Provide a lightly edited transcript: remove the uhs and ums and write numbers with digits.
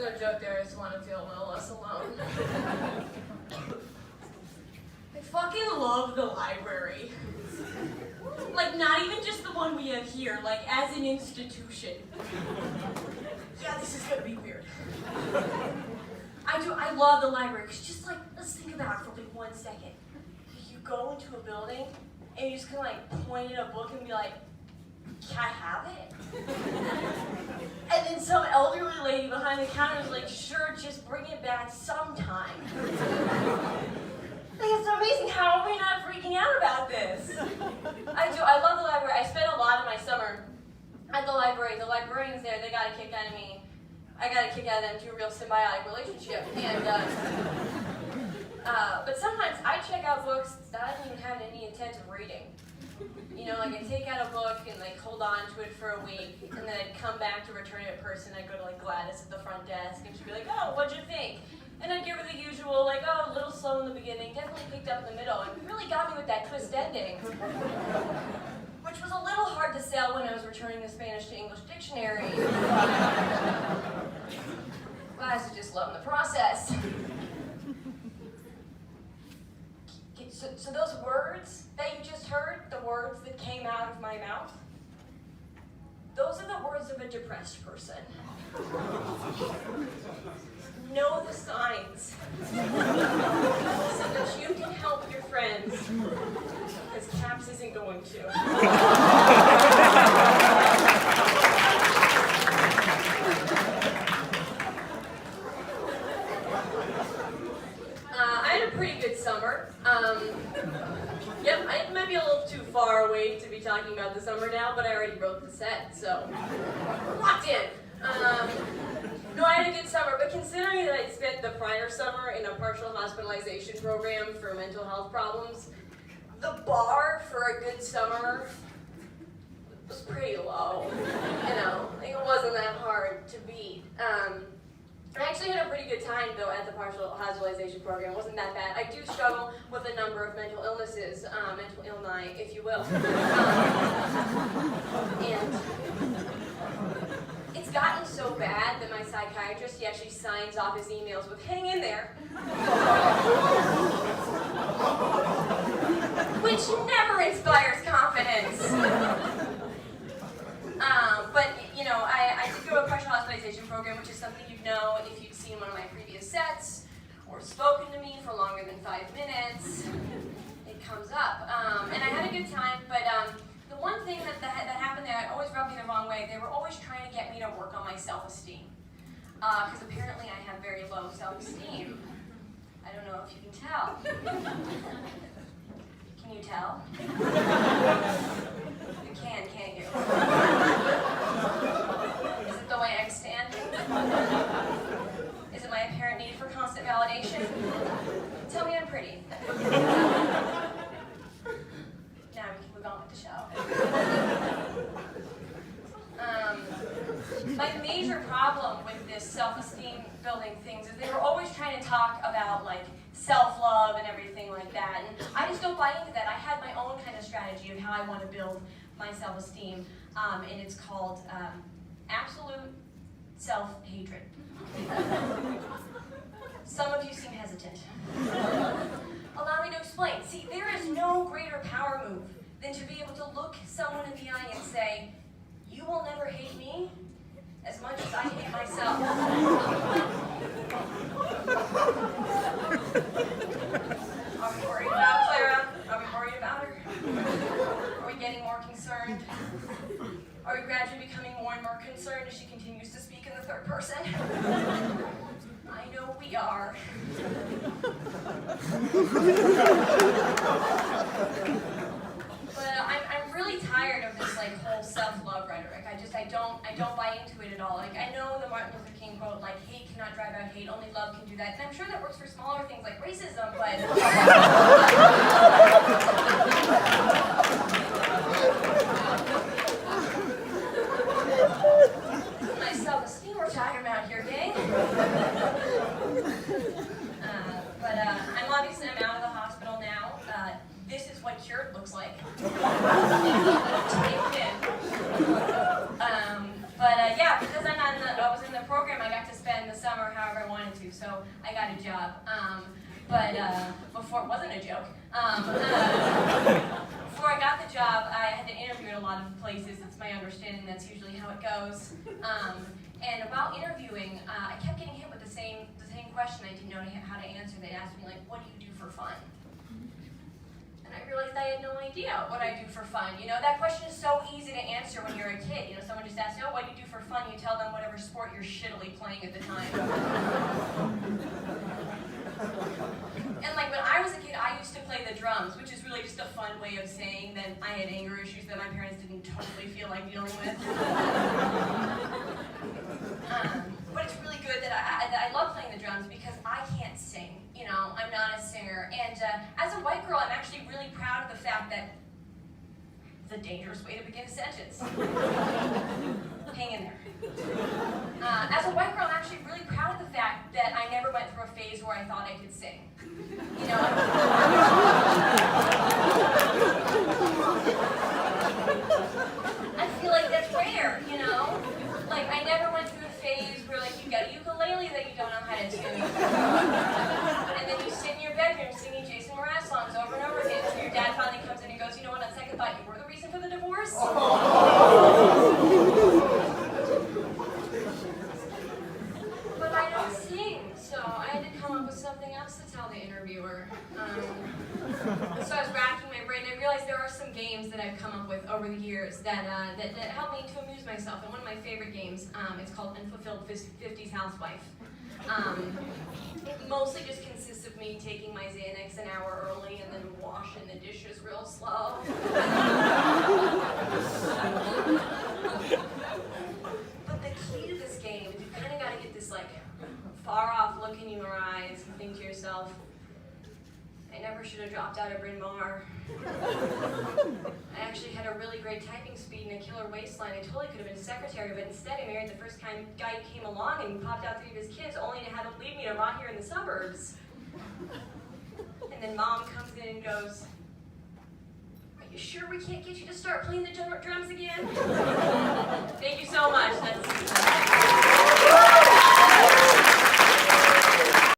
no joke there, I just want to feel a little less alone. I fucking love the library. Like, not even just the one we have here, like, as an institution. Yeah, this is gonna be weird. I love the library, because just like, let's think about it for like 1 second. You go into a building, and you just kind of like point at a book and be like, can I have it? And then some elderly lady behind the counter is like, sure, just bring it back sometime. Like, it's amazing, how are we not freaking out about this? I love the library. I spent a lot of my summer at the library. The librarians there, they got a kick out of me. I got a kick out of them, to a real symbiotic relationship. And, but sometimes I check out books that I don't even have any intent of reading. You know, like I take out a book and like hold on to it for a week, and then I'd come back to return it in person. I'd go to like Gladys at the front desk, and she'd be like, oh, what'd you think? And I'd give her the usual, like, oh, a little slow in the beginning, definitely picked up in the middle, and really got me with that twist ending. Which was a little hard to sell when I was returning the Spanish to English dictionary. But I was just loving the process. So those words that you just heard, the words that came out of my mouth, those are the words of a depressed person. Know the signs so that you can help your friends, because CAPS isn't going to. I had a pretty good summer. Yep, I might be a little too far away to be talking about the summer now, but I already wrote the set, so locked in. No, I had a good summer, but considering that I'd spent the prior summer in a partial hospitalization program for mental health problems, the bar for a good summer was pretty low. You know, like it wasn't that hard to beat. I actually had a pretty good time, though, at the partial hospitalization program. It wasn't that bad. I do struggle with a number of mental illnesses, mental illni, if you will. And it's gotten so bad that my psychiatrist, he actually signs off his emails with, hang in there. Which never inspires confidence. But, you know, I did go to a partial hospitalization program, which is something you'd know if you'd seen one of my previous sets or spoken to me for longer than 5 minutes. It comes up. And I had a good time, but the one thing that happened there, it always rubbed me the wrong way. They were always trying to get me to work on my self-esteem. Because apparently I have very low self-esteem. I don't know if you can tell. Can you tell? You can't you? Is it the way I stand? Is it my apparent need for constant validation? Tell me I'm pretty. Now we can move on with the show. My major problem with this self-esteem building things is they were always trying to talk about like self-love and everything like that, and I just don't buy into that. I had my own kind of strategy of how I want to build my self-esteem, and it's called absolute self-hatred. Some of you seem hesitant. Allow me to explain. See, there is no greater power move than to be able to look someone in the eye and say, you will never hate me as much as I hate myself. Are we worried about Clara? Are we worried about her? Are we getting more concerned? Are we gradually becoming more and more concerned as she continues to speak in the third person? I know we are. But I'm really tired of this like whole self-love rhetoric. I don't buy into it at all. Like I know the Martin Luther King quote, like hate cannot drive out hate, only love can do that. And I'm sure that works for smaller things like racism, but my self-esteem we're talking about here, gang. I'm obviously out of the hospital now. This is what cured looks like. Yeah, because I was in the program, I got to spend the summer however I wanted to, so I got a job. But before, it wasn't a joke. Before I got the job, I had to interview at a lot of places. It's my understanding that's usually how it goes. And while interviewing, I kept getting hit with the same question I didn't know how to answer. They'd ask me, like, what do you do for fun? And I realized I had no idea what I do for fun. You know, that question is so easy to answer when you're a kid. You know, someone just asks, oh, what do you do for fun? You tell them whatever sport you're shittily playing at the time. And like when I was a kid, I used to play the drums, which is really just a fun way of saying that I had anger issues that my parents didn't totally feel like dealing with. But it's really good that I love playing the drums because I can't sing. You know, I'm not a singer. And as a white girl, I'm actually really proud of the fact that it's a dangerous way to begin a sentence. Hang in there. As a white girl, I'm actually really proud of the fact that I never went through a phase where I thought I could sing. You know? I feel like that's rare, you know? Like, I never went through a phase where, like, you got a ukulele that you don't know how to tune. And then you sit in your bedroom singing Jason Mraz songs over and over again until your dad finally comes in and goes, you know what, on second thought, you were the reason for the divorce? But I don't sing, so I had to come up with something else to tell the interviewer. So I was racking my brain, and I realized there are some games that I've come up with over the years that help me to amuse myself. And one of my favorite games, it's called Unfulfilled 50s Housewife. It mostly just consists of me taking my Xanax an hour early and then washing the dishes real slow. But the key to this game is you kind of got to get this like far off look in your eyes and think to yourself, I never should have dropped out of Bryn Mawr. I actually had a really great typing speed and a killer waistline. I totally could have been secretary, but instead I married the first guy who came along and popped out 3 of his kids, only to have him leave me to rot here in the suburbs. And then mom comes in and goes, are you sure we can't get you to start playing the drums again? Thank you so much. That's